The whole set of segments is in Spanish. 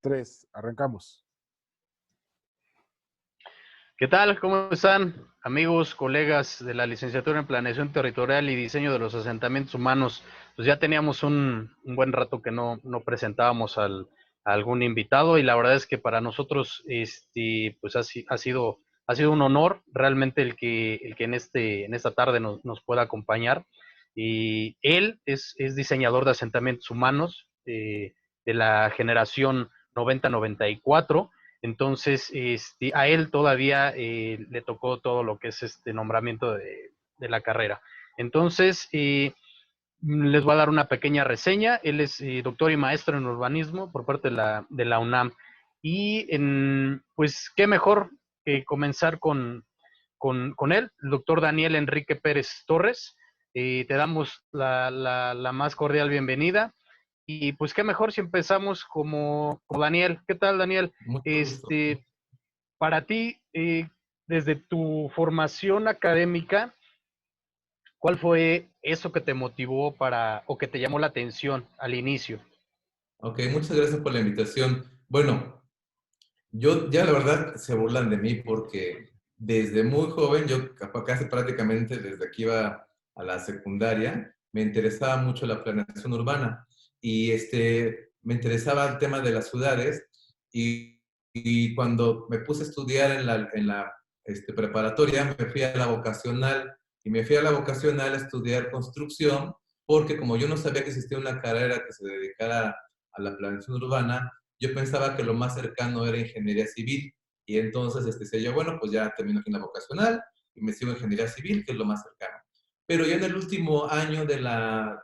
3, arrancamos. ¿Qué tal? ¿Cómo están, amigos, colegas de la licenciatura en Planeación Territorial y Diseño de los Asentamientos Humanos? Pues ya teníamos un buen rato que no presentábamos a algún invitado, y la verdad es que para nosotros pues ha sido un honor realmente el que en esta tarde nos pueda acompañar. Y él es diseñador de asentamientos humanos, de la generación 90-94. Entonces, a él todavía le tocó todo lo que es este nombramiento de la carrera. Entonces, les voy a dar una pequeña reseña. Él es doctor y maestro en urbanismo por parte de la UNAM. Y pues, qué mejor que comenzar con él, el doctor Daniel Enrique Pérez Torres. Te damos la más cordial bienvenida. Y pues qué mejor si empezamos como Daniel. ¿Qué tal, Daniel? Mucho gusto. Para ti, desde tu formación académica, ¿cuál fue eso que te motivó o que te llamó la atención al inicio? Ok, muchas gracias por la invitación. Bueno, yo ya la verdad se burlan de mí porque desde muy joven, yo casi prácticamente desde que iba a la secundaria, me interesaba mucho la planeación urbana y me interesaba el tema de las ciudades y cuando me puse a estudiar en la preparatoria, me fui a la vocacional y me fui a la vocacional a estudiar construcción porque como yo no sabía que existía una carrera que se dedicara a la planeación urbana, yo pensaba que lo más cercano era ingeniería civil. Y entonces decía yo, bueno, pues ya termino aquí en la vocacional y me sigo en ingeniería civil, que es lo más cercano. Pero ya en el último año de la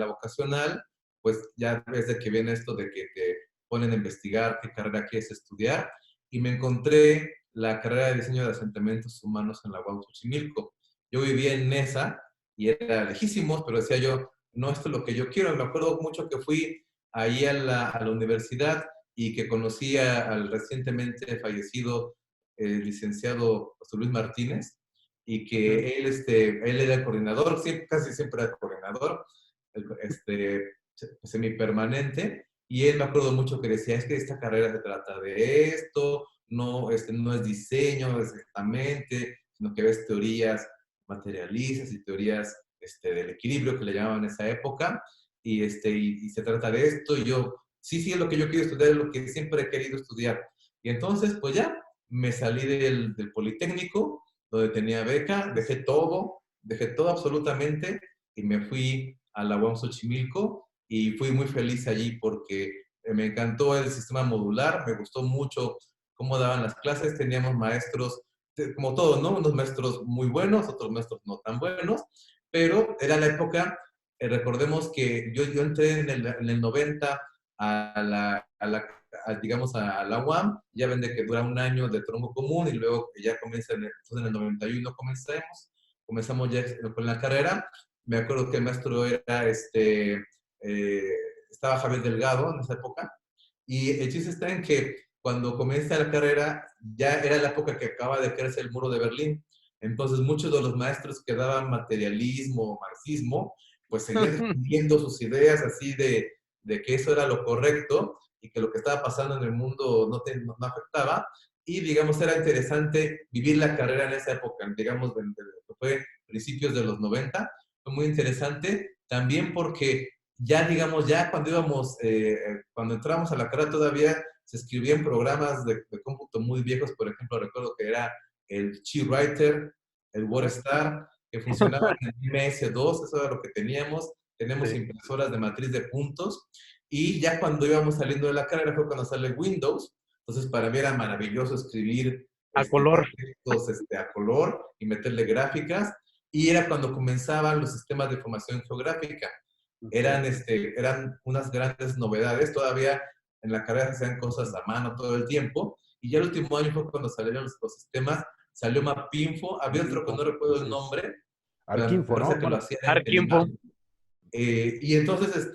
vocacional, pues ya ves de que viene esto de que te ponen a investigar qué carrera quieres estudiar. Y me encontré la carrera de diseño de asentamientos humanos en la UAM Xochimilco. Yo vivía en Nesa y era lejísimos, pero decía yo, no, esto es lo que yo quiero. Me acuerdo mucho que fui ahí a la universidad y que conocí al recientemente fallecido licenciado José Luis Martínez y que él era el coordinador, siempre, casi siempre era el coordinador, semipermanente, y él me acuerdo mucho que decía, es que esta carrera se trata de esto, no, no es diseño exactamente, sino que ves teorías materialistas y teorías del equilibrio que le llamaban en esa época, y se trata de esto, y yo, sí, es lo que yo quiero estudiar, es lo que siempre he querido estudiar. Y entonces, pues ya, me salí del Politécnico, donde tenía beca, dejé todo absolutamente, y me fui a la UAM Xochimilco, y fui muy feliz allí porque me encantó el sistema modular, me gustó mucho cómo daban las clases, teníamos maestros, como todo, ¿no? Unos maestros muy buenos, otros maestros no tan buenos, pero era la época. Recordemos que yo entré en el 90 digamos, a la UAM, ya ven de que dura un año de tronco común y luego que ya comienza, entonces en el 91 comenzamos ya con la carrera. Me acuerdo que el maestro era, estaba Javier Delgado en esa época, y el chiste está en que cuando comienza la carrera, ya era la época que acaba de caerse el muro de Berlín. Entonces, muchos de los maestros que daban materialismo o marxismo, pues seguían defendiendo sus ideas así de que eso era lo correcto y que lo que estaba pasando en el mundo no afectaba. Y, digamos, era interesante vivir la carrera en esa época, digamos, que fue principios de los 90. Fue muy interesante también porque ya, digamos, ya cuando entramos a la carrera todavía se escribían programas de cómputo muy viejos. Por ejemplo, recuerdo que era el Writer, el WordStar, que funcionaba en el MS2, eso era lo que teníamos. Tenemos impresoras de matriz de puntos. Y ya cuando íbamos saliendo de la carrera fue cuando sale Windows. Entonces, para mí era maravilloso escribir A color. textos a color y meterle gráficas. Y era cuando comenzaban los sistemas de información geográfica. Eran unas grandes novedades. Todavía en la carrera se hacían cosas a mano todo el tiempo. Y ya el último año fue cuando salieron los sistemas. Salió Mapinfo. Había otro que no recuerdo el nombre. Arquinfo, ¿no? Que lo hacían Arquinfo. Y entonces,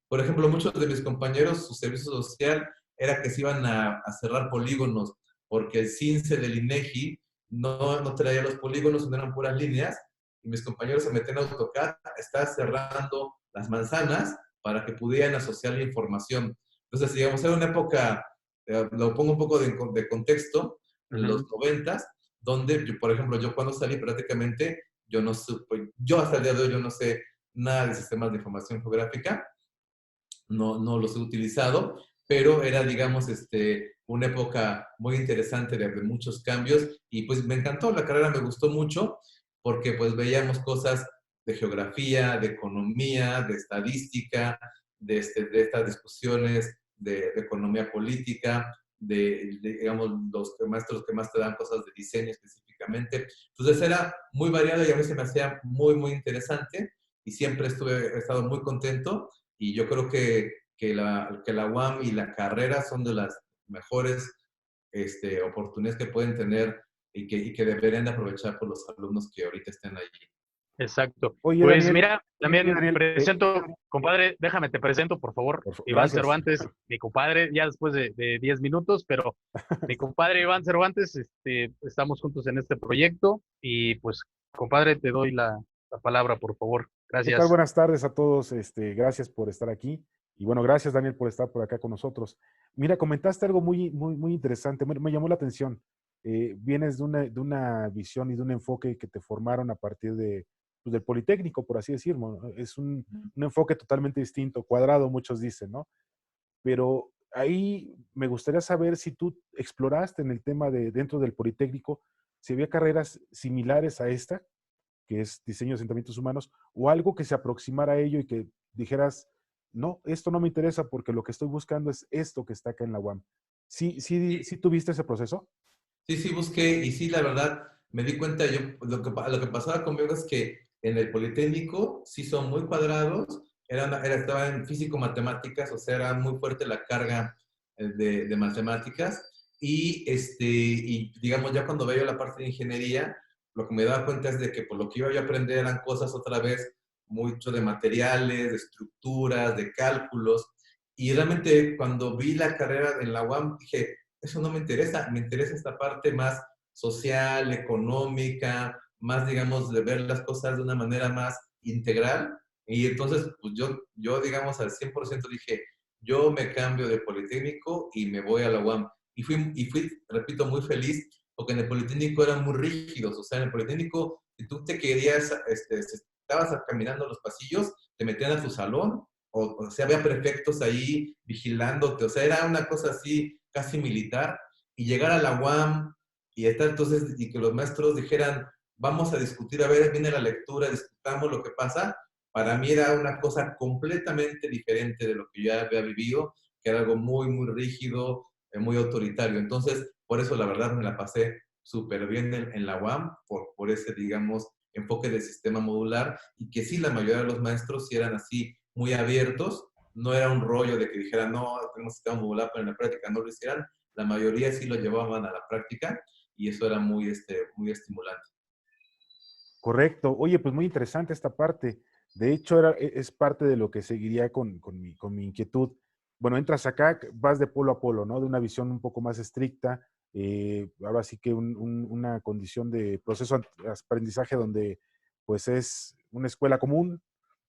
por ejemplo, muchos de mis compañeros, su servicio social era que se iban a cerrar polígonos, porque el CINCE del INEGI no traía los polígonos, no eran puras líneas, y mis compañeros se metían a AutoCAD, estaba cerrando las manzanas para que pudieran asociar la información. Entonces, digamos, era una época, lo pongo un poco de contexto, en los Ujú. 90, donde, por ejemplo, yo cuando salí prácticamente, yo no supe, yo hasta el día de hoy, yo no sé nada de sistemas de información geográfica, no los he utilizado, pero era, digamos, una época muy interesante de muchos cambios y pues me encantó, la carrera me gustó mucho porque pues veíamos cosas de geografía, de economía, de estadística, de estas discusiones de economía política, digamos, los maestros que más te dan cosas de diseño específicamente. Entonces era muy variado y a mí se me hacía muy, muy interesante y siempre he estado muy contento y yo creo que la UAM y la carrera son de las mejores oportunidades que pueden tener y que deberían de aprovechar por los alumnos que ahorita estén allí. Exacto. Oye, Pues Daniel, mira, también Daniel, presento, compadre, déjame te presento, por favor, Iván gracias. Cervantes, mi compadre, ya después de 10 minutos, pero mi compadre Iván Cervantes, estamos juntos en este proyecto y pues, compadre, te doy la palabra, por favor. ¿Qué tal? Gracias. Buenas tardes a todos. Gracias por estar aquí. Y bueno, gracias, Daniel, por estar por acá con nosotros. Mira, comentaste algo muy, muy, muy interesante. Me llamó la atención. Vienes de una visión y de un enfoque que te formaron a partir pues, del Politécnico, por así decirlo, ¿no? Es un enfoque totalmente distinto, cuadrado, muchos dicen, ¿no? Pero ahí me gustaría saber si tú exploraste en el tema de dentro del Politécnico, si había carreras similares a esta, que es diseño de asentamientos humanos, o algo que se aproximara a ello y que dijeras, no, esto no me interesa porque lo que estoy buscando es esto que está acá en la UAM. ¿Sí, sí, Sí, sí tuviste ese proceso? sí, sí, busqué y sí, la verdad, me di cuenta, lo que pasaba conmigo es que en el Politécnico sí son muy cuadrados, estaba en físico-matemáticas, o sea, era muy fuerte la carga de matemáticas y digamos, ya cuando veo la parte de ingeniería, lo que me daba cuenta es de que por lo que iba yo a aprender eran cosas otra vez mucho de materiales, de estructuras, de cálculos, y realmente cuando vi la carrera en la UAM dije, eso no me interesa esta parte más social, económica, más, digamos, de ver las cosas de una manera más integral. Y entonces, pues yo digamos, al 100% dije, yo me cambio de Politécnico y me voy a la UAM. Y fui, repito, muy feliz, porque en el Politécnico eran muy rígidos. O sea, en el Politécnico, si tú te querías, si estabas caminando los pasillos, te metían a tu salón, o sea, había prefectos ahí vigilándote. O sea, era una cosa así casi militar, y llegar a la UAM y estar entonces, y que los maestros dijeran, vamos a discutir, a ver, viene la lectura, discutamos lo que pasa, para mí era una cosa completamente diferente de lo que yo ya había vivido, que era algo muy, muy rígido, muy autoritario. Entonces, por eso la verdad me la pasé súper bien en la UAM, por ese, digamos, enfoque del sistema modular, y que sí, la mayoría de los maestros sí eran así, muy abiertos, no era un rollo de que dijeran, no, tenemos sistema modular, pero en la práctica no lo hicieran. La mayoría sí lo llevaban a la práctica y eso era muy, muy estimulante. Correcto. Oye, pues muy interesante esta parte. De hecho, es parte de lo que seguiría con mi inquietud. Bueno, entras acá, vas de polo a polo, ¿no? De una visión un poco más estricta, ahora sí que una condición de proceso de aprendizaje donde pues es una escuela común,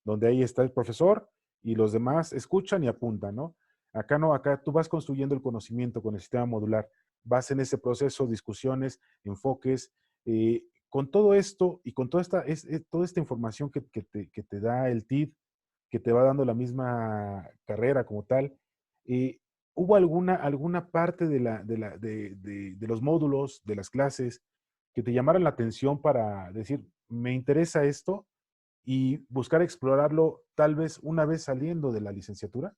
donde ahí está el profesor y los demás escuchan y apuntan, ¿no? Acá no, acá tú vas construyendo el conocimiento con el sistema modular, vas en ese proceso, discusiones, enfoques, con todo esto y con toda esta información que te da el TID, que te va dando la misma carrera como tal, eh, ¿hubo alguna parte de los módulos, de las clases, que te llamaran la atención para decir, me interesa esto y buscar explorarlo tal vez una vez saliendo de la licenciatura?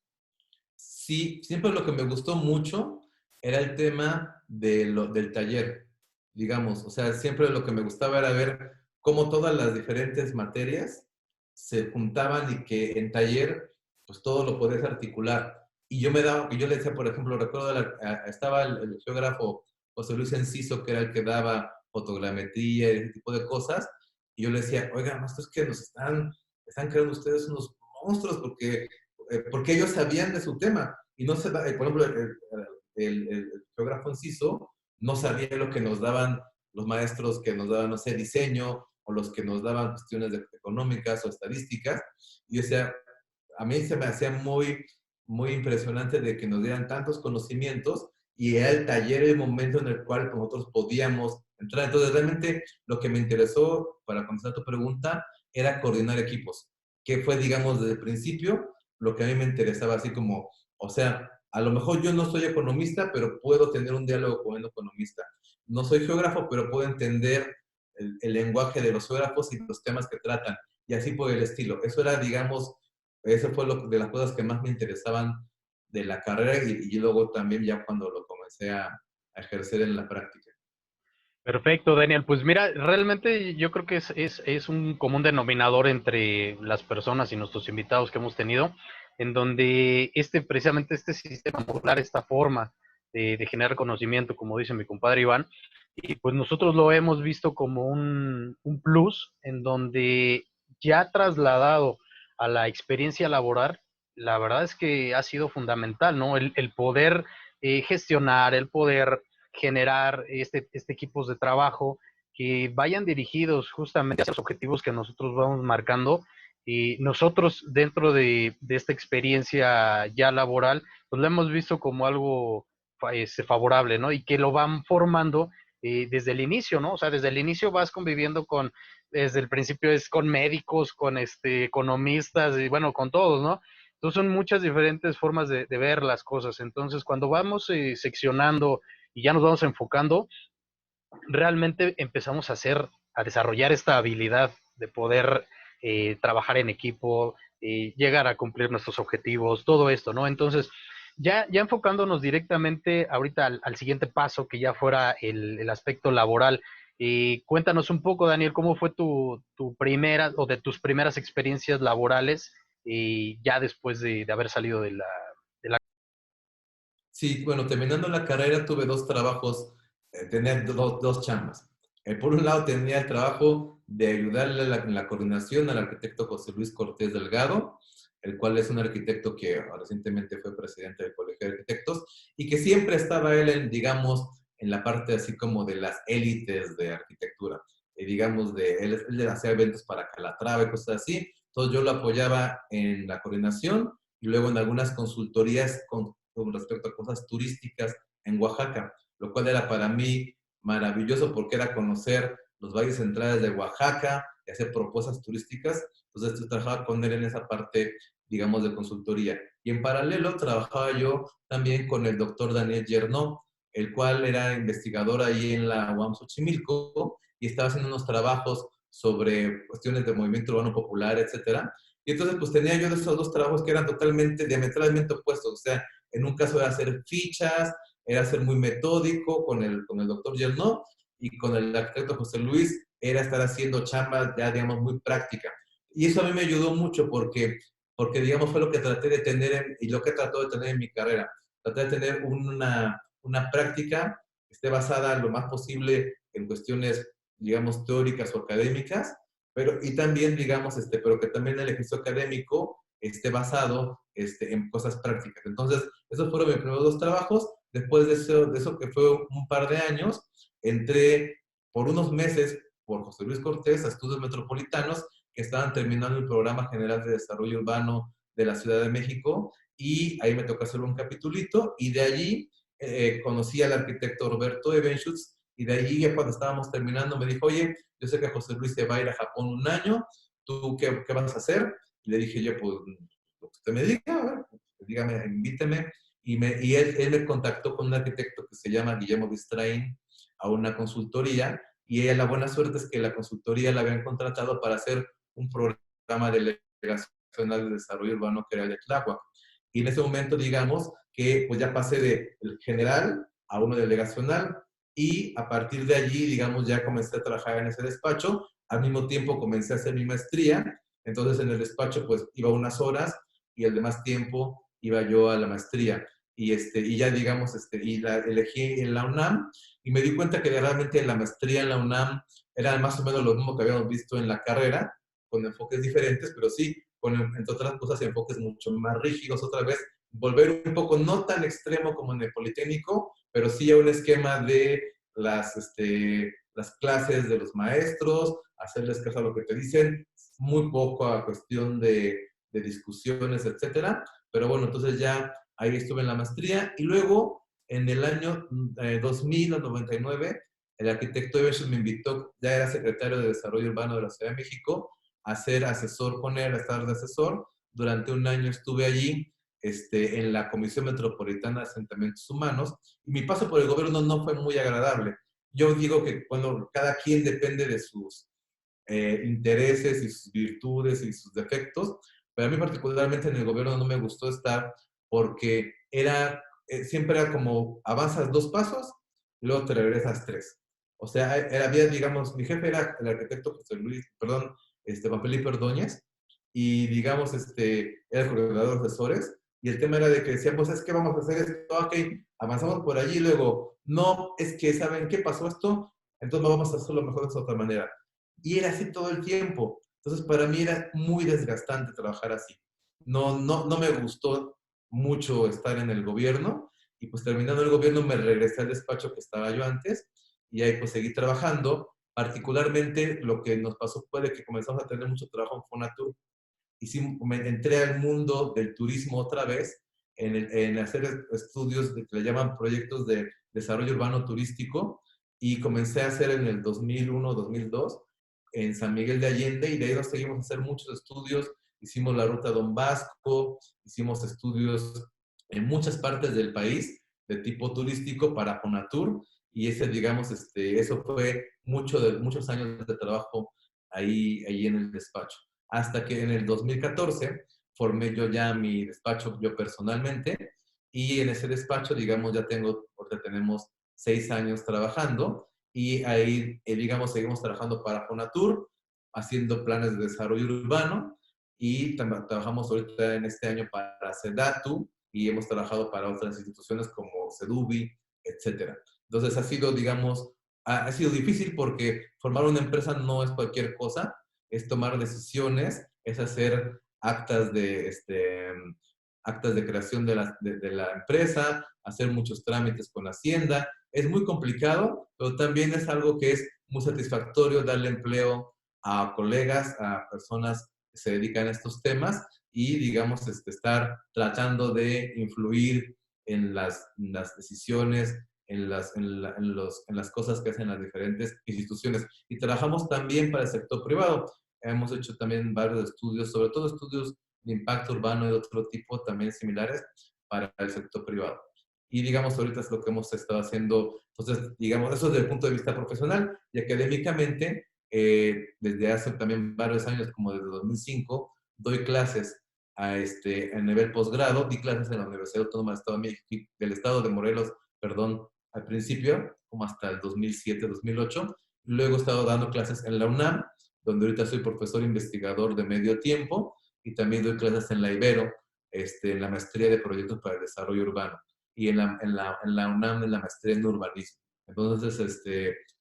Sí, siempre lo que me gustó mucho era el tema del taller, digamos. O sea, siempre lo que me gustaba era ver cómo todas las diferentes materias se juntaban y que en taller, pues todo lo podías articular. Y yo le decía, por ejemplo, recuerdo, estaba el geógrafo José Luis Enciso, que era el que daba fotogrametría y ese tipo de cosas. Y yo le decía, oiga, maestro, es que están creando ustedes unos monstruos porque ellos sabían de su tema. Y no se por ejemplo, el geógrafo Enciso no sabía lo que nos daban los maestros que nos daban, no sé, diseño, o los que nos daban cuestiones económicas o estadísticas. Y o sea, a mí se me hacía muy, muy impresionante de que nos dieran tantos conocimientos y era el taller el momento en el cual nosotros podíamos entrar. Entonces, realmente lo que me interesó, para contestar tu pregunta, era coordinar equipos, que fue, digamos, desde el principio lo que a mí me interesaba, así como, o sea, a lo mejor yo no soy economista, pero puedo tener un diálogo con un economista. No soy geógrafo, pero puedo entender el lenguaje de los geógrafos y los temas que tratan, y así por el estilo. Eso era, digamos, eso fue de las cosas que más me interesaban de la carrera y luego también ya cuando lo comencé a ejercer en la práctica. Perfecto, Daniel. Pues mira, realmente yo creo que es un común denominador entre las personas y nuestros invitados que hemos tenido, en donde precisamente este sistema modular, esta forma de generar conocimiento, como dice mi compadre Iván, y pues nosotros lo hemos visto como un plus, en donde ya trasladado a la experiencia laboral, la verdad es que ha sido fundamental, ¿no? El poder gestionar, el poder generar equipos de trabajo que vayan dirigidos justamente a los objetivos que nosotros vamos marcando. Y nosotros dentro de esta experiencia ya laboral, pues lo hemos visto como algo favorable, ¿no? Y que lo van formando desde el inicio, ¿no? O sea, desde el inicio vas conviviendo desde el principio es con médicos, con economistas y bueno, con todos, ¿no? Entonces son muchas diferentes formas de ver las cosas. Entonces, cuando vamos seccionando y ya nos vamos enfocando, realmente empezamos a desarrollar esta habilidad de poder trabajar en equipo, llegar a cumplir nuestros objetivos, todo esto, ¿no? Entonces, ya enfocándonos directamente ahorita al siguiente paso, que ya fuera el aspecto laboral, cuéntanos un poco, Daniel, cómo fue tu primera o de tus primeras experiencias laborales ya después de haber salido de la... Sí, bueno, terminando la carrera tuve dos trabajos, tenía dos chambas. Por un lado tenía el trabajo de ayudarle en la coordinación al arquitecto José Luis Cortés Delgado, el cual es un arquitecto que recientemente fue presidente del Colegio de Arquitectos y que siempre estaba él, digamos, en la parte así como de las élites de arquitectura. Digamos, él le hacía eventos para Calatrava y cosas así. Entonces yo lo apoyaba en la coordinación y luego en algunas consultorías con respecto a cosas turísticas en Oaxaca, lo cual era para mí maravilloso porque era conocer los valles centrales de Oaxaca y hacer propuestas turísticas. Entonces, yo trabajaba con él en esa parte, digamos, de consultoría. Y en paralelo trabajaba yo también con el doctor Daniel Yernó, el cual era investigador ahí en la UAM Xochimilco y estaba haciendo unos trabajos sobre cuestiones de movimiento urbano popular, etcétera. Y entonces, pues tenía yo de esos dos trabajos que eran totalmente, diametralmente opuestos. O sea, en un caso era hacer fichas, era ser muy metódico con el doctor Yernó, y con el arquitecto José Luis era estar haciendo chambas ya, digamos, muy práctica. Y eso a mí me ayudó mucho porque digamos, fue lo que traté de tener y lo que trato de tener en mi carrera. Traté de tener una práctica que esté basada lo más posible en cuestiones, digamos, teóricas o académicas, pero y también, digamos, pero que también el ejercicio académico esté basado en cosas prácticas. Entonces, esos fueron mis primeros dos trabajos. Después de eso que fue un par de años, entré por unos meses por José Luis Cortés a Estudios Metropolitanos, que estaban terminando el Programa General de Desarrollo Urbano de la Ciudad de México, y ahí me tocó hacer un capitulito, y de allí conocí al arquitecto Roberto Ebenschutz, y de allí ya cuando estábamos terminando me dijo, oye, yo sé que José Luis se va a ir a Japón un año, ¿tú qué vas a hacer? Y le dije yo, pues, lo que usted me diga, dígame, invíteme. Y él me contactó con un arquitecto que se llama Guillermo Bistraín a una consultoría, y la buena suerte es que la consultoría la habían contratado para hacer un programa delegacional de desarrollo urbano que era el de Tláhuac. Y en ese momento, digamos, que pues ya pasé del general a uno delegacional, y a partir de allí, digamos, ya comencé a trabajar en ese despacho. Al mismo tiempo comencé a hacer mi maestría, entonces en el despacho pues iba unas horas y el demás tiempo iba yo a la maestría. Y ya digamos, elegí en la UNAM, y me di cuenta que realmente la maestría en la UNAM era más o menos lo mismo que habíamos visto en la carrera, con enfoques diferentes, pero sí, entre otras cosas, enfoques mucho más rígidos, otra vez, volver un poco, no tan extremo como en el Politécnico, pero sí a un esquema de las clases de los maestros, hacerles caso a lo que te dicen, muy poco a cuestión de discusiones, etcétera, Pero bueno, entonces ya ahí estuve en la maestría y luego en el año 2000 o 99, el arquitecto Everson me invitó, ya era secretario de Desarrollo Urbano de la Ciudad de México, a ser asesor con él, a estar de asesor. Durante un año estuve allí en la Comisión Metropolitana de Asentamientos Humanos y mi paso por el gobierno no fue muy agradable. Yo digo que cuando cada quien depende de sus intereses y sus virtudes y sus defectos, pero a mí particularmente en el gobierno no me gustó estar porque siempre era como avanzas 2 pasos y luego te regresas 3. O sea, había, digamos, mi jefe era el arquitecto José Luis, perdón, Juan Felipe Ordóñez, y digamos, era el coordinador de asesores, y el tema era de que decíamos, es que vamos a hacer esto, ok, avanzamos por allí, y luego, no, es que, ¿saben qué pasó esto? Entonces vamos a hacerlo mejor de esta otra manera. Y era así todo el tiempo. Entonces, para mí era muy desgastante trabajar así. No me gustó mucho estar en el gobierno, y pues terminando el gobierno me regresé al despacho que estaba yo antes, y ahí pues seguí trabajando. Particularmente lo que nos pasó fue de que comenzamos a tener mucho trabajo en Fonatur. Entré al mundo del turismo otra vez, en hacer estudios que le llaman proyectos de desarrollo urbano turístico, y comencé a hacer en el 2001-2002 en San Miguel de Allende, y de ahí nos seguimos a hacer muchos estudios. Hicimos la ruta Don Vasco, hicimos estudios en muchas partes del país de tipo turístico para Fonatur, y digamos, eso fue muchos años de trabajo ahí en el despacho. Hasta que en el 2014 formé yo ya mi despacho yo personalmente, y en ese despacho, digamos, porque tenemos 6 años trabajando, y ahí, digamos, seguimos trabajando para Fonatur, haciendo planes de desarrollo urbano, y trabajamos ahorita en este año para SEDATU, y hemos trabajado para otras instituciones como SEDUBI, etcétera. Entonces ha sido, digamos, ha sido difícil porque formar una empresa no es cualquier cosa, es tomar decisiones, es hacer actas de creación de la empresa, hacer muchos trámites con Hacienda. Es muy complicado, pero también es algo que es muy satisfactorio darle empleo a colegas, a personas que se dedican a estos temas, y, digamos, estar tratando de influir en las decisiones, en las cosas que hacen las diferentes instituciones. Y trabajamos también para el sector privado. Hemos hecho también varios estudios, sobre todo estudios de impacto urbano y de otro tipo también similares para el sector privado. Y, digamos, ahorita es lo que hemos estado haciendo. Entonces, digamos, eso desde el punto de vista profesional y académicamente. Desde hace también varios años, como desde 2005, doy clases a nivel posgrado. Di clases en la Universidad Autónoma del Estado de Morelos, perdón, al principio, como hasta el 2007, 2008. Luego he estado dando clases en la UNAM, donde ahorita soy profesor investigador de medio tiempo, y también doy clases en la Ibero, en la maestría de proyectos para el desarrollo urbano, y en la UNAM en la maestría en urbanismo. Entonces,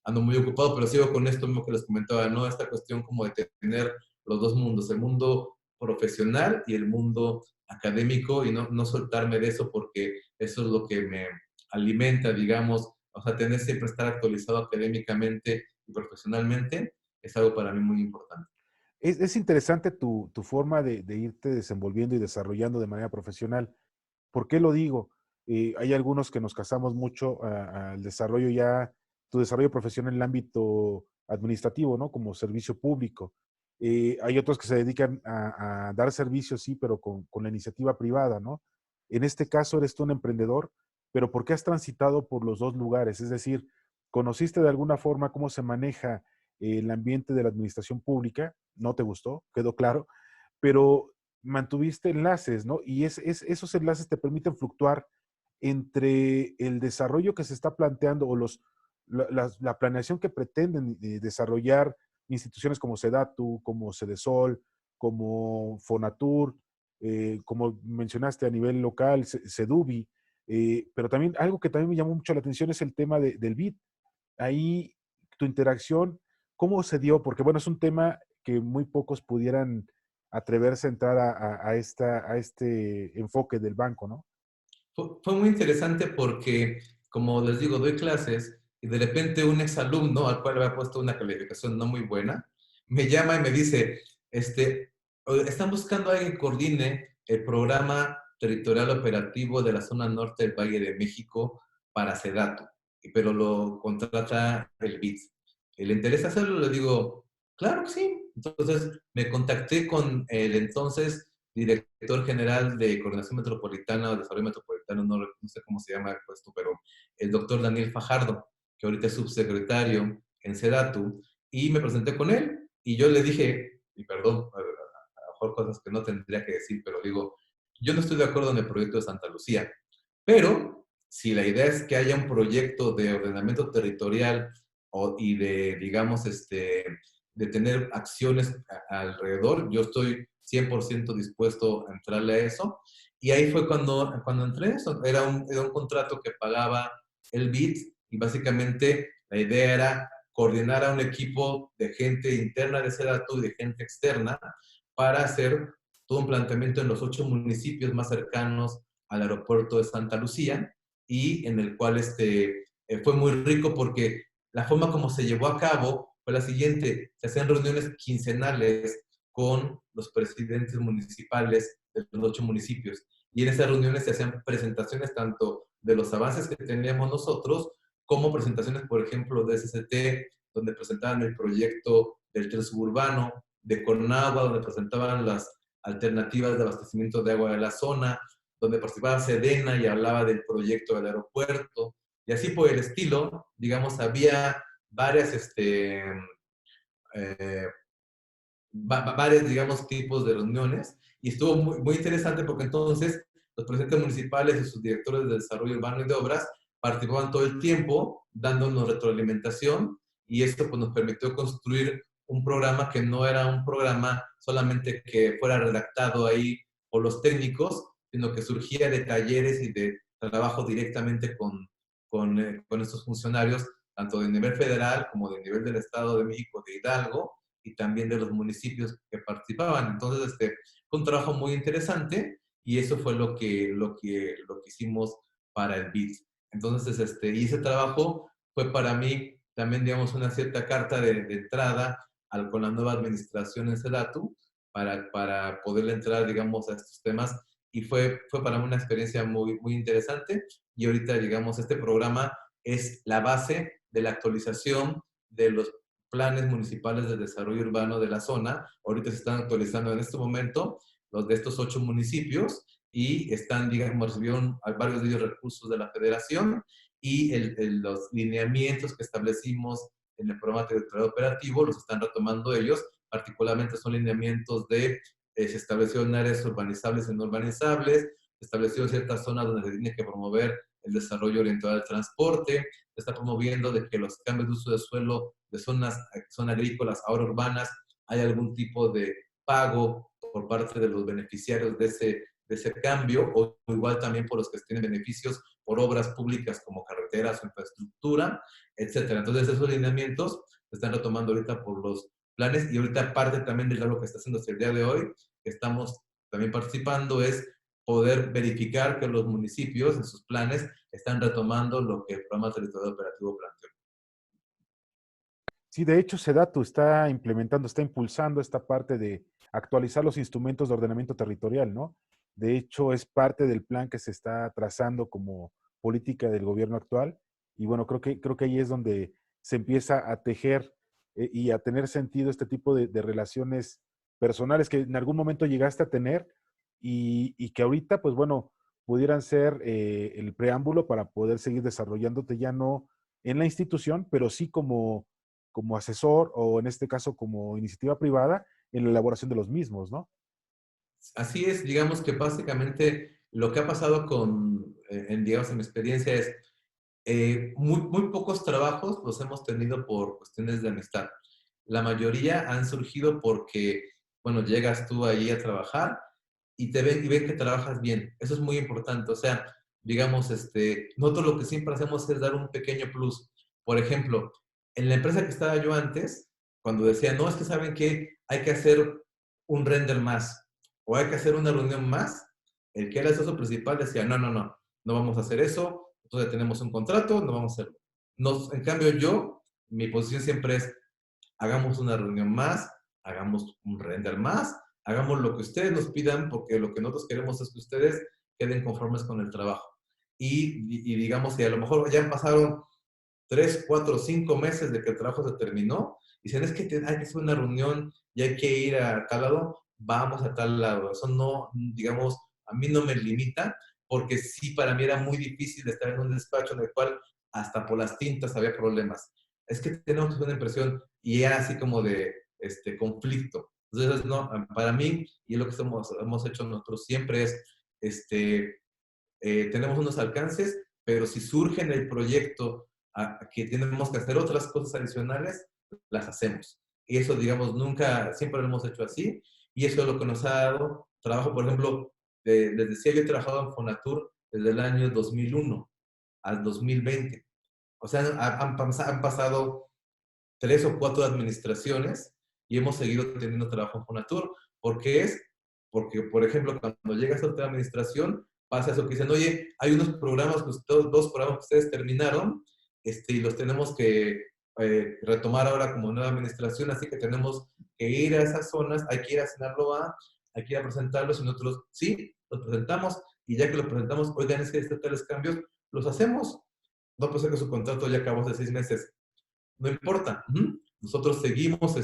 ando muy ocupado, pero sigo con esto mismo que les comentaba, ¿no? Esta cuestión como de tener los dos mundos, el mundo profesional y el mundo académico, y no soltarme de eso, porque eso es lo que me alimenta, digamos. O sea, tener siempre estar actualizado académicamente y profesionalmente es algo para mí muy importante. Es interesante tu forma de irte desenvolviendo y desarrollando de manera profesional. ¿Por qué lo digo? Hay algunos que nos casamos mucho al desarrollo ya, tu desarrollo profesional en el ámbito administrativo, ¿no? Como servicio público. Hay otros que se dedican a dar servicios, sí, pero con la iniciativa privada, ¿no? En este caso eres tú un emprendedor, pero ¿por qué has transitado por los dos lugares? Es decir, ¿conociste de alguna forma cómo se maneja el ambiente de la administración pública? No te gustó, quedó claro, pero mantuviste enlaces, ¿no? Y esos enlaces te permiten fluctuar entre el desarrollo que se está planteando o la planeación que pretenden desarrollar instituciones como SEDATU, como SEDESOL, como Fonatur, como mencionaste a nivel local, SEDUBI, pero también algo que también me llamó mucho la atención es el tema del BID. Ahí tu interacción, ¿cómo se dio? Porque bueno, es un tema que muy pocos pudieran atreverse a entrar a este enfoque del banco, ¿no? Fue muy interesante porque, como les digo, doy clases, y de repente un exalumno al cual le había puesto una calificación no muy buena, me llama y me dice, están buscando a alguien que coordine el programa territorial operativo de la zona norte del Valle de México para SEDATU, pero lo contrata el BID. ¿Le interesa hacerlo? Le digo, claro que sí. Entonces me contacté con el entonces director general de Coordinación Metropolitana o Desarrollo Metropolitano, no sé cómo se llama el puesto, pero el doctor Daniel Fajardo, que ahorita es subsecretario en SEDATU, y me presenté con él y yo le dije, y perdón, a lo mejor cosas que no tendría que decir, pero digo, yo no estoy de acuerdo en el proyecto de Santa Lucía, pero si la idea es que haya un proyecto de ordenamiento territorial y de, digamos, de tener acciones alrededor, yo estoy 100% dispuesto a entrarle a eso. Y ahí fue cuando entré eso. Era un contrato que pagaba el BID y básicamente la idea era coordinar a un equipo de gente interna de SEDATU y de gente externa para hacer todo un planteamiento en los 8 municipios más cercanos al aeropuerto de Santa Lucía y en el cual fue muy rico porque la forma como se llevó a cabo fue la siguiente: se hacían reuniones quincenales con los presidentes municipales de los 8 municipios y en esas reuniones se hacían presentaciones tanto de los avances que teníamos nosotros como presentaciones, por ejemplo, de SST, donde presentaban el proyecto del tren suburbano, de Conagua, donde presentaban las alternativas de abastecimiento de agua de la zona, donde participaba Sedena y hablaba del proyecto del aeropuerto, y así por el estilo. Digamos, había varias, varios, digamos, tipos de reuniones, y estuvo muy, muy interesante porque entonces los presidentes municipales y sus directores de desarrollo urbano y de obras participaban todo el tiempo dándonos retroalimentación, y esto pues, nos permitió construir un programa que no era un programa solamente que fuera redactado ahí por los técnicos, sino que surgía de talleres y de trabajo directamente con estos funcionarios, tanto de nivel federal como de nivel del Estado de México, de Hidalgo, y también de los municipios que participaban. Entonces, fue un trabajo muy interesante y eso fue lo que hicimos para el BID. Entonces, y ese trabajo fue para mí también, digamos, una cierta carta de entrada con la nueva administración en SEDATU para poder entrar, digamos, a estos temas, y fue para mí una experiencia muy, muy interesante. Y ahorita, digamos, este programa es la base de la actualización de los planes municipales de desarrollo urbano de la zona. Ahorita se están actualizando en este momento los de estos 8 municipios y están, digamos, recibieron varios de ellos recursos de la federación, y los lineamientos que establecimos en el programa territorial operativo los están retomando ellos. Particularmente son lineamientos se establecieron áreas urbanizables y no urbanizables, se establecieron ciertas zonas donde se tiene que promover el desarrollo orientado al transporte, se está promoviendo de que los cambios de uso de suelo de zonas agrícolas ahora urbanas, hay algún tipo de pago por parte de los beneficiarios de ese cambio, o igual también por los que tienen beneficios por obras públicas como carreteras o infraestructura, etcétera. Entonces, esos lineamientos se están retomando ahorita por los planes, y ahorita parte también de lo que está haciendo hasta el día de hoy, que estamos también participando, es poder verificar que los municipios en sus planes están retomando lo que el programa territorial operativo planteó. Sí, de hecho, SEDATU está implementando, está impulsando esta parte de actualizar los instrumentos de ordenamiento territorial, ¿no? De hecho, es parte del plan que se está trazando como política del gobierno actual. Y bueno, creo que ahí es donde se empieza a tejer y a tener sentido este tipo de relaciones personales que en algún momento llegaste a tener y que ahorita, pues bueno, pudieran ser el preámbulo para poder seguir desarrollándote ya no en la institución, pero sí como asesor o en este caso como iniciativa privada en la elaboración de los mismos, ¿no? Así es, digamos que básicamente lo que ha pasado digamos, en mi experiencia es muy, muy pocos trabajos los hemos tenido por cuestiones de amistad. La mayoría han surgido porque, bueno, llegas tú ahí a trabajar y te ven y ven que trabajas bien. Eso es muy importante. O sea, digamos, nosotros lo que siempre hacemos es dar un pequeño plus. Por ejemplo, en la empresa que estaba yo antes, cuando decía, no, es que saben que hay que hacer un render más o hay que hacer una reunión más, el que era el socio principal decía, no, no, no, no vamos a hacer eso, nosotros ya tenemos un contrato, no vamos a hacerlo. En cambio yo, mi posición siempre es, hagamos una reunión más, hagamos un render más, hagamos lo que ustedes nos pidan, porque lo que nosotros queremos es que ustedes queden conformes con el trabajo. Y digamos, si a lo mejor ya pasaron 3, 4, 5 meses de que el trabajo se terminó, y dicen, es que hay que hacer una reunión y hay que ir a tal lado, vamos a tal lado. Eso no, digamos, a mí no me limita, porque sí, para mí era muy difícil estar en un despacho en el cual hasta por las tintas había problemas. Es que tenemos una impresión y era así como de conflicto. Entonces, no, para mí, y es lo que hemos hecho nosotros siempre es, tenemos unos alcances, pero si surge en el proyecto que tenemos que hacer otras cosas adicionales, las hacemos. Y eso, digamos, nunca, siempre lo hemos hecho así, y eso es lo que nos ha dado trabajo. Por ejemplo, les decía, yo he trabajado en Fonatur desde el año 2001 al 2020. O sea, han pasado 3 o 4 administraciones y hemos seguido teniendo trabajo en Fonatur. ¿Por qué es? Porque, por ejemplo, cuando llegas a otra administración, pasa eso que dicen, oye, hay unos programas, dos programas que ustedes terminaron, y los tenemos que retomar ahora como nueva administración, así que tenemos que ir a esas zonas, hay que ir a Sinaloa, hay que ir a presentarlos, y nosotros, sí, los presentamos, y ya que los presentamos, oigan, es que tales cambios, los hacemos. No puede ser que su contrato ya acabó hace 6 meses. No importa. Nosotros seguimos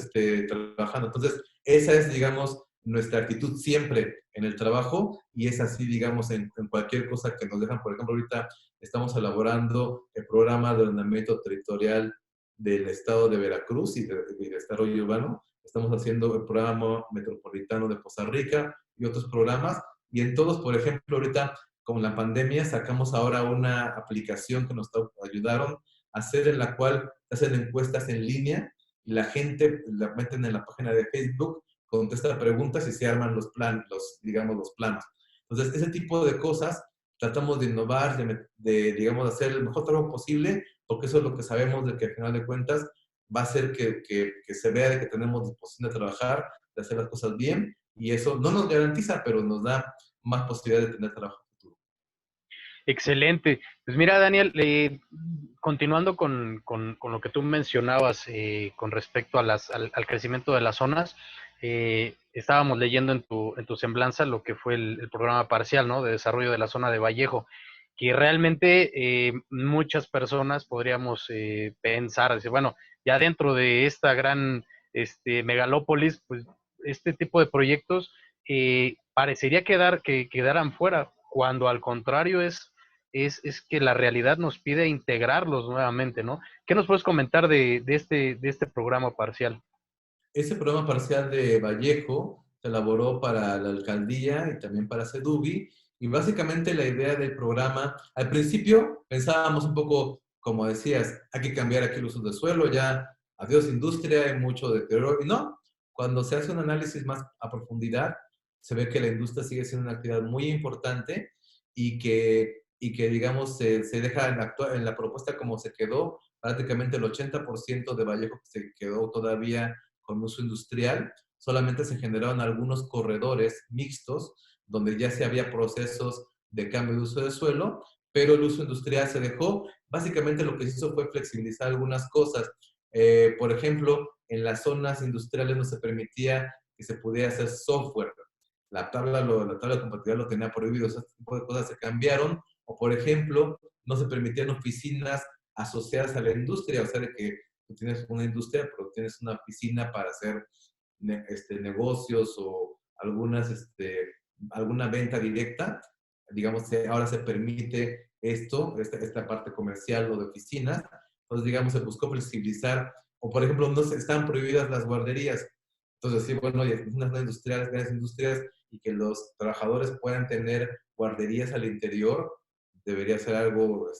trabajando. Entonces, esa es, digamos, nuestra actitud siempre en el trabajo, y es así, digamos, en cualquier cosa que nos dejan. Por ejemplo, ahorita estamos elaborando el programa de ordenamiento territorial del estado de Veracruz y de desarrollo urbano. Estamos haciendo el programa metropolitano de Poza Rica y otros programas. Y en todos, por ejemplo, ahorita con la pandemia sacamos ahora una aplicación que nos ayudaron a hacer, en la cual hacen encuestas en línea y la gente la meten en la página de Facebook, contesta preguntas y se arman digamos, los planos. Entonces, ese tipo de cosas tratamos de innovar, digamos, hacer el mejor trabajo posible, porque eso es lo que sabemos de que al final de cuentas va a hacer que se vea de que tenemos disposición de trabajar, de hacer las cosas bien, y eso no nos garantiza, pero nos da más posibilidad de tener trabajo futuro. Excelente. Pues mira, Daniel, continuando con lo que tú mencionabas con respecto a al crecimiento de las zonas, estábamos leyendo en tu semblanza lo que fue el programa parcial, ¿no? De desarrollo de la zona de Vallejo, que realmente muchas personas podríamos pensar, decir, bueno, ya dentro de esta gran megalópolis, pues este tipo de proyectos parecería que quedaran fuera, cuando al contrario es que la realidad nos pide integrarlos nuevamente, ¿no? ¿Qué nos puedes comentar de este programa parcial? Ese programa parcial de Vallejo se elaboró para la alcaldía y también para Sedubi, y básicamente la idea del programa, al principio pensábamos un poco, como decías, hay que cambiar aquí los usos de suelo, ya adiós industria, hay mucho deterioro, y no, cuando se hace un análisis más a profundidad, se ve que la industria sigue siendo una actividad muy importante, y que digamos, se deja en la propuesta como se quedó, prácticamente el 80% de Vallejo se quedó todavía con uso industrial. Solamente se generaron algunos corredores mixtos donde ya se había procesos de cambio de uso de suelo, pero el uso industrial se dejó. Básicamente lo que se hizo fue flexibilizar algunas cosas. Por ejemplo, en las zonas industriales no se permitía que se pudiera hacer software. La tabla de compatibilidad lo tenía prohibido. Ese tipo de cosas se cambiaron. O, por ejemplo, no se permitían oficinas asociadas a la industria, o sea, de que tú tienes una industria, pero tienes una oficina para hacer negocios o alguna venta directa. Digamos, ahora se permite esta parte comercial o de oficinas. Entonces, digamos, se buscó flexibilizar. O, por ejemplo, no están prohibidas las guarderías. Entonces, sí, bueno, unas grandes industrias, y que los trabajadores puedan tener guarderías al interior, debería ser algo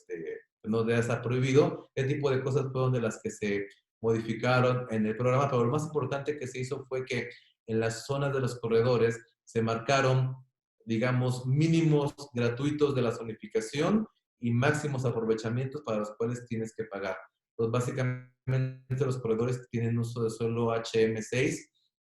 no debe estar prohibido. Ese tipo de cosas fueron de las que se modificaron en el programa, pero lo más importante que se hizo fue que en las zonas de los corredores se marcaron, digamos, mínimos gratuitos de la zonificación y máximos aprovechamientos para los cuales tienes que pagar. Entonces, básicamente los corredores tienen uso de suelo HM6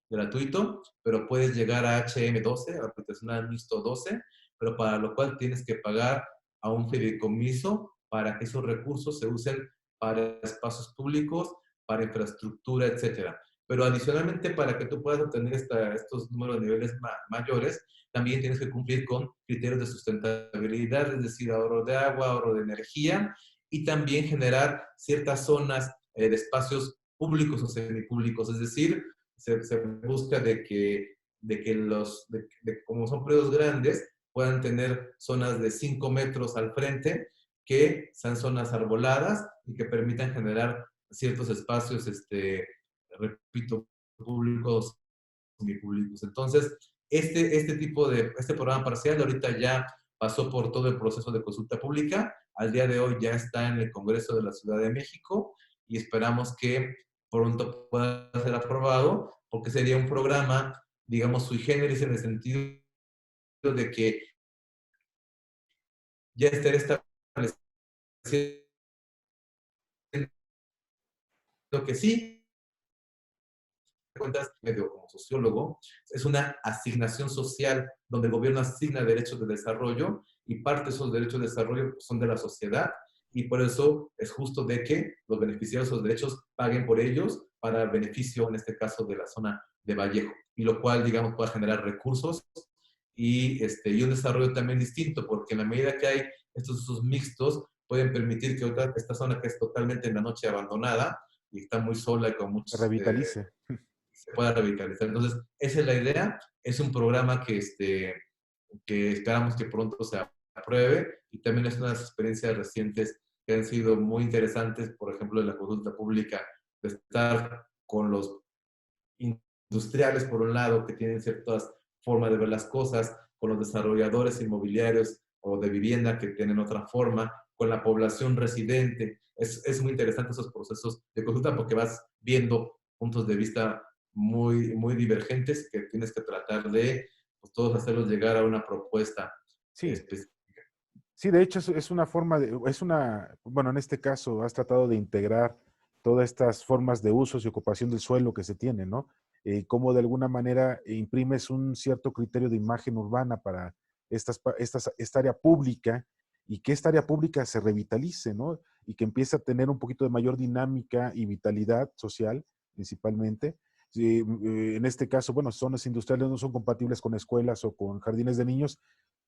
gratuito, pero puedes llegar a HM12, habitacional mixto 12, pero para lo cual tienes que pagar a un fideicomiso para que esos recursos se usen para espacios públicos, para infraestructura, etcétera. pero adicionalmente para que tú puedas obtener estos números de niveles mayores, también tienes que cumplir con criterios de sustentabilidad, es decir, ahorro de agua, ahorro de energía, y también generar ciertas zonas de espacios públicos o semipúblicos, es decir, se busca de que como son predios grandes, puedan tener zonas de 5 metros al frente, que sean zonas arboladas y que permitan generar ciertos espacios, repito, públicos, semipúblicos. Entonces, este programa parcial ahorita ya pasó por todo el proceso de consulta pública. Al día de hoy ya está en el Congreso de la Ciudad de México y esperamos que pronto pueda ser aprobado, porque sería un programa, digamos, sui generis, en el sentido de que ya estaría establecido que sí, cuentas, medio como sociólogo, es una asignación social donde el gobierno asigna derechos de desarrollo y parte de esos derechos de desarrollo son de la sociedad, y por eso es justo de que los beneficiarios de esos derechos paguen por ellos para el beneficio, en este caso, de la zona de Vallejo, y lo cual, digamos, pueda generar recursos y un desarrollo también distinto, porque en la medida que hay estos usos mixtos, pueden permitir que esta zona que es totalmente en la noche abandonada y está muy sola y con Se muchos revitalice. se pueda revitalizar. Entonces, esa es la idea. Es un programa que esperamos que pronto se apruebe, y también es unas experiencias recientes que han sido muy interesantes, por ejemplo, de la consulta pública, de estar con los industriales, por un lado, que tienen ciertas formas de ver las cosas, con los desarrolladores inmobiliarios o de vivienda que tienen otra forma, con la población residente. Es muy interesante esos procesos de consulta, porque vas viendo puntos de vista muy, muy divergentes que tienes que tratar de, pues, todos hacerlos llegar a una propuesta Sí, específica. sí, de hecho es una forma bueno, en este caso has tratado de integrar todas estas formas de usos y ocupación del suelo que se tienen, ¿no? Cómo de alguna manera imprimes un cierto criterio de imagen urbana para esta área pública, y que esta área pública se revitalice, ¿no? Y que empiece a tener un poquito de mayor dinámica y vitalidad social, principalmente. Sí, en este caso, bueno, zonas industriales no son compatibles con escuelas o con jardines de niños.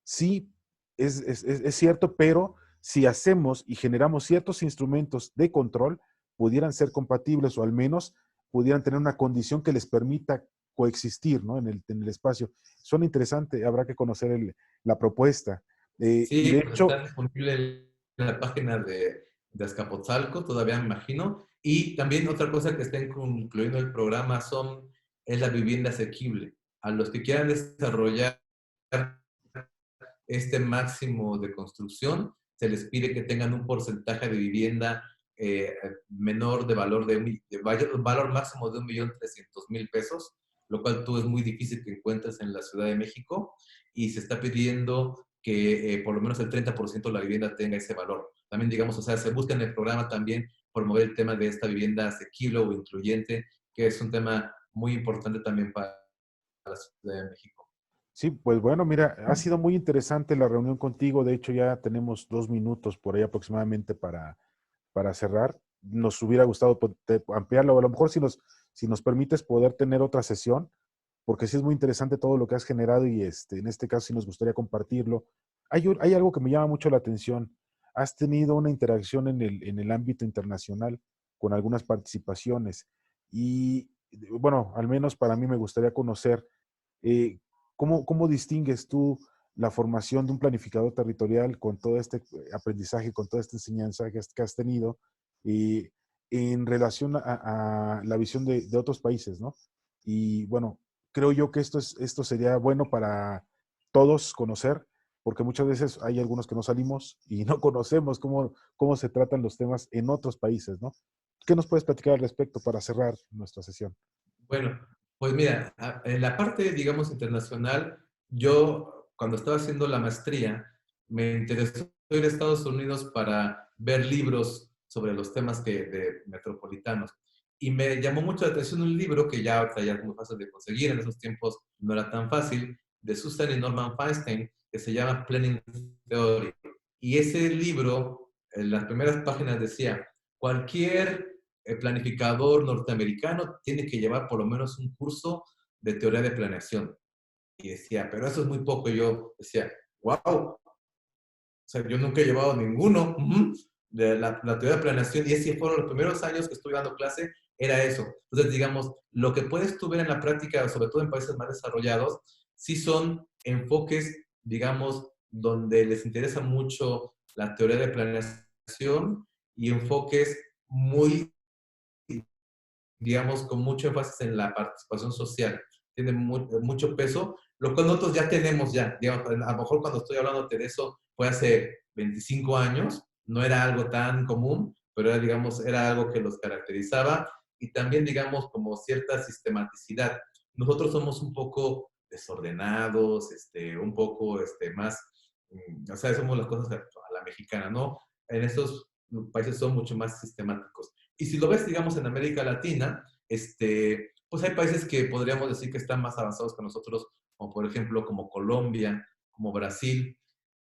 Sí, es cierto, pero si hacemos y generamos ciertos instrumentos de control, pudieran ser compatibles, o al menos pudieran tener una condición que les permita coexistir, ¿no? En el espacio. Suena interesante, habrá que conocer la propuesta. Y Sí, de pues hecho, está disponible en la página de Azcapotzalco, todavía me imagino. Y también otra cosa que está incluyendo el programa es la vivienda asequible. A los que quieran desarrollar este máximo de construcción, se les pide que tengan un porcentaje de vivienda menor de valor valor máximo de 1.300.000 pesos, lo cual tú es muy difícil que encuentres en la Ciudad de México, y se está pidiendo que por lo menos el 30% de la vivienda tenga ese valor. También, digamos, o sea, se busca en el programa también promover el tema de esta vivienda asequible o incluyente, que es un tema muy importante también para la Ciudad de México. sí, pues bueno, mira, ha sido muy interesante la reunión contigo. De hecho, ya tenemos 2 minutos por ahí aproximadamente para cerrar. Nos hubiera gustado ampliarlo, o a lo mejor si nos permites poder tener otra sesión, porque sí es muy interesante todo lo que has generado, y en este caso sí nos gustaría compartirlo. Hay algo que me llama mucho la atención. Has tenido una interacción en el ámbito internacional con algunas participaciones, y bueno, al menos para mí me gustaría conocer ¿cómo distingues tú la formación de un planificador territorial con todo este aprendizaje, con toda esta enseñanza que has tenido, y en relación a la visión de otros países, ¿no? Y bueno, creo yo que esto sería bueno para todos conocer, porque muchas veces hay algunos que no salimos y no conocemos cómo se tratan los temas en otros países, ¿no? ¿Qué nos puedes platicar al respecto para cerrar nuestra sesión? Bueno, pues mira, en la parte, digamos, internacional, yo cuando estaba haciendo la maestría, me interesó ir a Estados Unidos para ver libros sobre los temas de metropolitanos. Y me llamó mucho la atención un libro que ya ahorita ya es muy fácil de conseguir, en esos tiempos no era tan fácil, de Susan y Norman Feinstein, que se llama Planning Theory. Y ese libro, en las primeras páginas decía, cualquier el planificador norteamericano tiene que llevar por lo menos un curso de teoría de planeación. Y decía, pero eso es muy poco. Y yo decía, wow, o sea, yo nunca he llevado ninguno. De la teoría de planeación, y así fueron los primeros años que estuve dando clase, era eso. Entonces, digamos, lo que puedes tú ver en la práctica, sobre todo en países más desarrollados, sí son enfoques, digamos, donde les interesa mucho la teoría de planeación y enfoques muy, digamos, con mucho énfasis en la participación social. Tiene mucho peso, lo cual nosotros ya tenemos ya. Digamos, a lo mejor cuando estoy hablando de eso fue hace 25 años, no era algo tan común, pero era, digamos, era algo que los caracterizaba y también, digamos, como cierta sistematicidad. Nosotros somos un poco desordenados, un poco más, o sea, somos las cosas a la mexicana, ¿no? En estos países son mucho más sistemáticos. Y si lo ves, digamos, en América Latina, pues hay países que podríamos decir que están más avanzados que nosotros, como por ejemplo, como Colombia, como Brasil.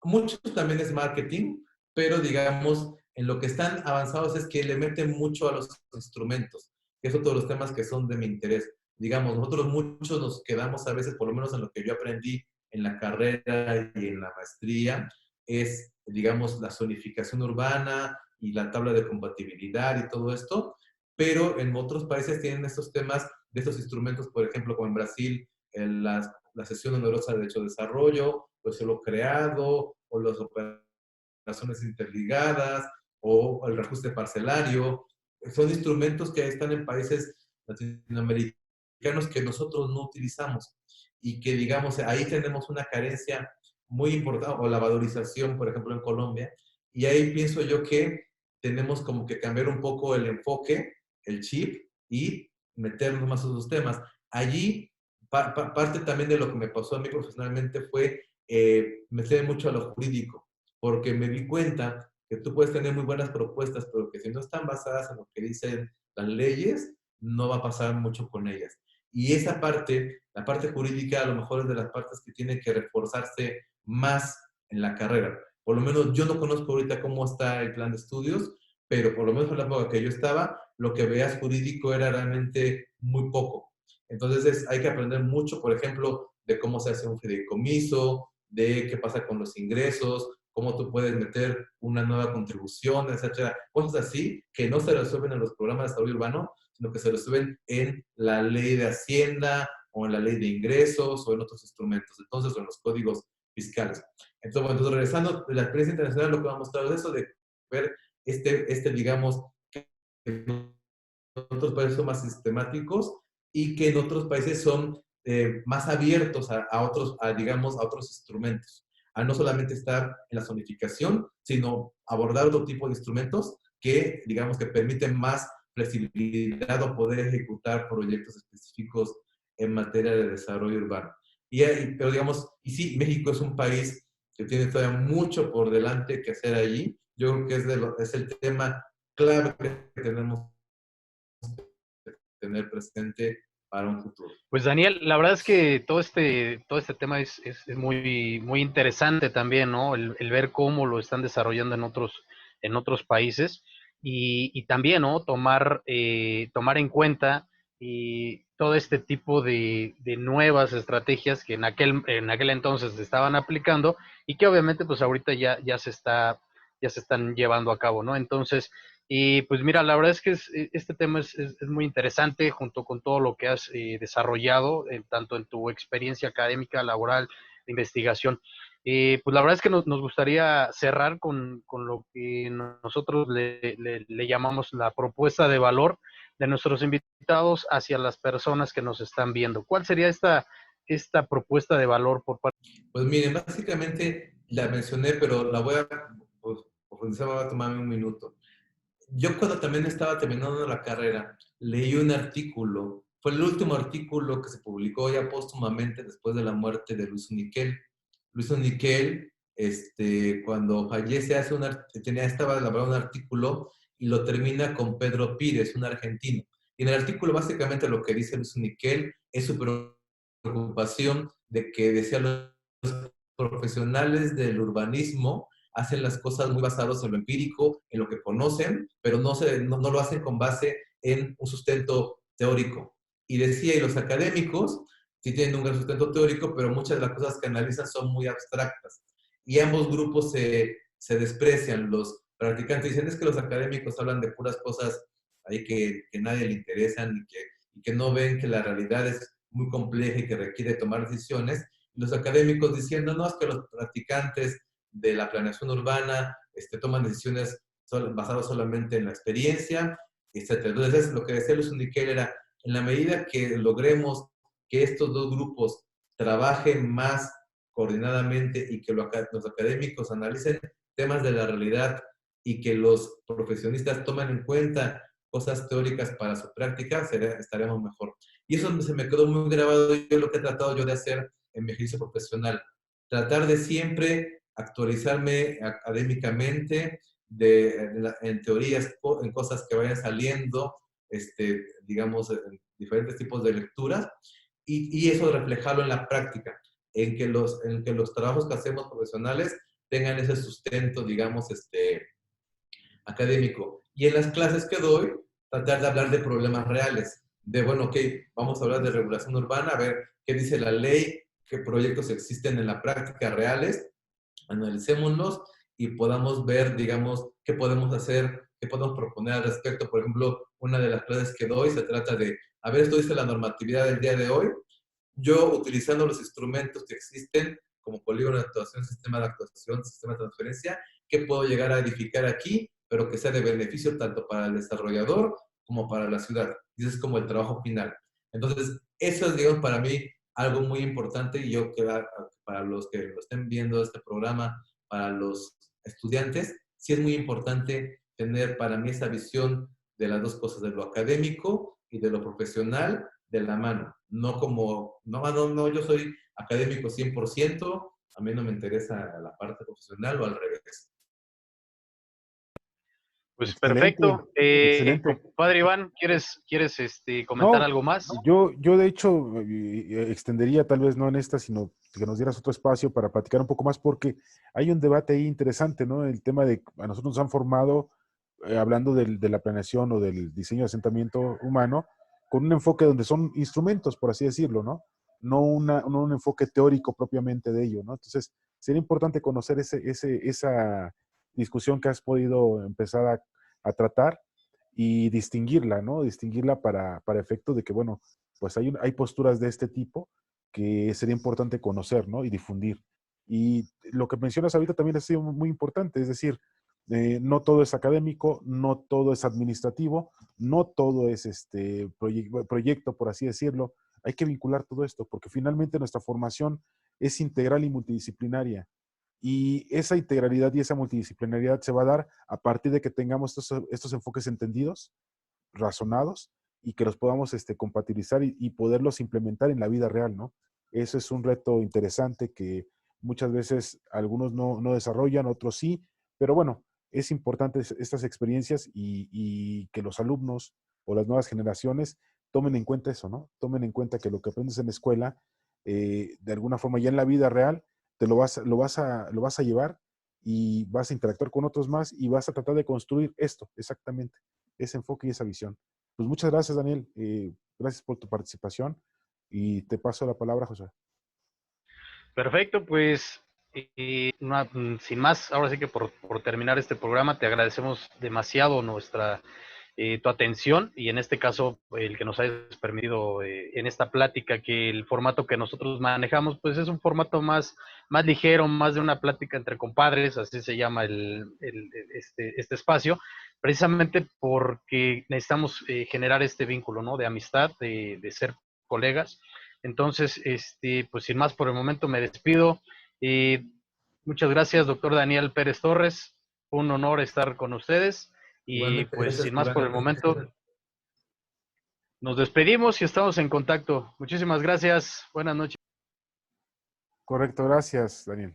Mucho también es marketing, pero digamos, en lo que están avanzados es que le meten mucho a los instrumentos, que es otro de los temas que son de mi interés. Digamos, nosotros muchos nos quedamos a veces, por lo menos en lo que yo aprendí en la carrera y en la maestría, es, digamos, la zonificación urbana y la tabla de compatibilidad y todo esto, pero en otros países tienen estos temas de estos instrumentos, por ejemplo, como en Brasil, en la sesión onerosa de derecho de desarrollo, o el suelo creado, o las operaciones interligadas, o el reajuste parcelario. Son instrumentos que están en países latinoamericanos que nosotros no utilizamos y que, digamos, ahí tenemos una carencia muy importante, o la valorización, por ejemplo, en Colombia, y ahí pienso yo que tenemos como que cambiar un poco el enfoque, el chip, y meternos más a esos temas. Allí, parte también de lo que me pasó a mí profesionalmente fue meter mucho a lo jurídico, porque me di cuenta que tú puedes tener muy buenas propuestas, pero que si no están basadas en lo que dicen las leyes, no va a pasar mucho con ellas. Y esa parte, la parte jurídica, a lo mejor es de las partes que tiene que reforzarse más en la carrera. Por lo menos yo no conozco ahorita cómo está el plan de estudios, pero por lo menos en la época que yo estaba, lo que veías jurídico era realmente muy poco. Entonces hay que aprender mucho, por ejemplo, de cómo se hace un fideicomiso, de qué pasa con los ingresos, cómo tú puedes meter una nueva contribución, etcétera. Cosas así que no se resuelven en los programas de desarrollo urbano, sino que se resuelven en la ley de Hacienda o en la ley de ingresos o en otros instrumentos, entonces, o en los códigos fiscales. Entonces, bueno, entonces regresando de la experiencia internacional, lo que va a mostrar es eso de ver digamos, que en otros países son más sistemáticos y que en otros países son más abiertos a otros, digamos, a otros instrumentos, a no solamente estar en la zonificación, sino abordar otro tipo de instrumentos que, digamos, que permiten más flexibilidad o poder ejecutar proyectos específicos en materia de desarrollo urbano. Pero digamos, y sí, México es un país que tiene todavía mucho por delante que hacer allí. Yo creo que es el tema clave que tenemos que tener presente para un futuro. Pues Daniel, la verdad es que todo este tema es muy, muy interesante también, ¿no? El ver cómo lo están desarrollando en otros países y también, ¿no? Tomar en cuenta todo este tipo de nuevas estrategias que en aquel entonces se estaban aplicando y que obviamente pues ahorita ya se están llevando a cabo, ¿no? Entonces, y pues mira, la verdad es que este tema es muy interesante junto con todo lo que has desarrollado, tanto en tu experiencia académica, laboral, de investigación. Pues la verdad es que nos gustaría cerrar con lo que nosotros le llamamos la propuesta de valor de nuestros invitados hacia las personas que nos están viendo. ¿Cuál sería esta propuesta de valor por parte? Pues miren, básicamente la mencioné, pero la voy a pues, profundizar, va a tomarme un minuto. Yo cuando también estaba terminando la carrera, leí un artículo, fue el último artículo que se publicó ya póstumamente después de la muerte de Luis Uniquel. Luis Uniquel, cuando fallece, estaba elaborando un artículo y lo termina con Pedro Pires, un argentino. Y en el artículo básicamente lo que dice Luis Uniquel es su preocupación de que decía los profesionales del urbanismo hacen las cosas muy basadas en lo empírico, en lo que conocen, pero no lo hacen con base en un sustento teórico. Y decía, y los académicos sí tienen un gran sustento teórico, pero muchas de las cosas que analizan son muy abstractas. Y ambos grupos se desprecian. Los practicantes dicen, es que los académicos hablan de puras cosas ahí que nadie le interesan y que no ven que la realidad es muy compleja y que requiere tomar decisiones. Y los académicos diciendo, no, es que los practicantes de la planeación urbana toman decisiones basadas solamente en la experiencia, etc. Entonces, lo que decía Luis Uniquel era, en la medida que logremos que estos dos grupos trabajen más coordinadamente y que los académicos analicen temas de la realidad y que los profesionistas tomen en cuenta cosas teóricas para su práctica, estaremos mejor. Y eso se me quedó muy grabado, yo lo que he tratado yo de hacer en mi ejercicio profesional. Tratar de siempre actualizarme académicamente en teorías, en cosas que vayan saliendo, digamos, en diferentes tipos de lecturas, y eso reflejarlo en la práctica, en que los trabajos que hacemos profesionales tengan ese sustento, digamos, académico. Y en las clases que doy, tratar de hablar de problemas reales, de, bueno, ok, vamos a hablar de regulación urbana, a ver qué dice la ley, qué proyectos existen en la práctica reales, analicémoslos y podamos ver, digamos, qué podemos hacer, qué podemos proponer al respecto. Por ejemplo, una de las clases que doy se trata de, a ver, esto dice la normatividad del día de hoy, yo utilizando los instrumentos que existen, como polígono de actuación, sistema de actuación, sistema de transferencia, ¿qué puedo llegar a edificar aquí, pero que sea de beneficio tanto para el desarrollador como para la ciudad? Y ese es como el trabajo final. Entonces, eso es, digamos, para mí algo muy importante, y yo que para los que lo estén viendo este programa, para los estudiantes, sí es muy importante tener para mí esa visión de las dos cosas, de lo académico y de lo profesional, de la mano. No como, no, yo soy académico 100%, a mí no me interesa la parte profesional o al revés. Pues Excelente, perfecto. excelente. Compadre Iván, ¿quieres comentar No, algo más? yo de hecho extendería tal vez no en esta, sino que nos dieras otro espacio para platicar un poco más, porque hay un debate ahí interesante, ¿no? El tema de, a nosotros nos han formado, hablando de la planeación o del diseño de asentamiento humano, con un enfoque donde son instrumentos, por así decirlo, ¿no? No un enfoque teórico propiamente de ello, ¿no? Entonces, sería importante conocer esa discusión que has podido empezar a tratar y distinguirla, ¿no? Distinguirla para efecto de que, bueno, pues hay posturas de este tipo que sería importante conocer, ¿no? Y difundir. Y lo que mencionas ahorita también ha sido muy importante, es decir, no todo es académico, no todo es administrativo, no todo es proyecto, por así decirlo. Hay que vincular todo esto, porque finalmente nuestra formación es integral y multidisciplinaria. Y esa integralidad y esa multidisciplinariedad se va a dar a partir de que tengamos estos enfoques entendidos, razonados, y que los podamos compatibilizar y poderlos implementar en la vida real, ¿no? Eso es un reto interesante que muchas veces algunos no desarrollan, otros sí, pero bueno, es importante estas experiencias y que los alumnos o las nuevas generaciones tomen en cuenta eso, ¿no? Tomen en cuenta que lo que aprendes en la escuela, de alguna forma ya en la vida real, te lo vas a llevar y vas a interactuar con otros más y vas a tratar de construir esto, exactamente, ese enfoque y esa visión. Pues muchas gracias, Daniel. Gracias por tu participación y te paso la palabra, José. Perfecto, pues sin más, ahora sí que por terminar este programa, te agradecemos demasiado tu atención y en este caso el que nos hayas permitido en esta plática, que el formato que nosotros manejamos pues es un formato más ligero, más de una plática entre compadres, así se llama este espacio, precisamente porque necesitamos generar este vínculo, ¿no? De amistad, de ser colegas. Entonces, pues sin más por el momento me despido. Muchas gracias, doctor Daniel Pérez Torres. Fue un honor estar con ustedes. Y Igualmente, pues gracias, sin más por el Iván. momento, nos despedimos y estamos en contacto. Muchísimas gracias. Buenas noches. Correcto, gracias, Daniel.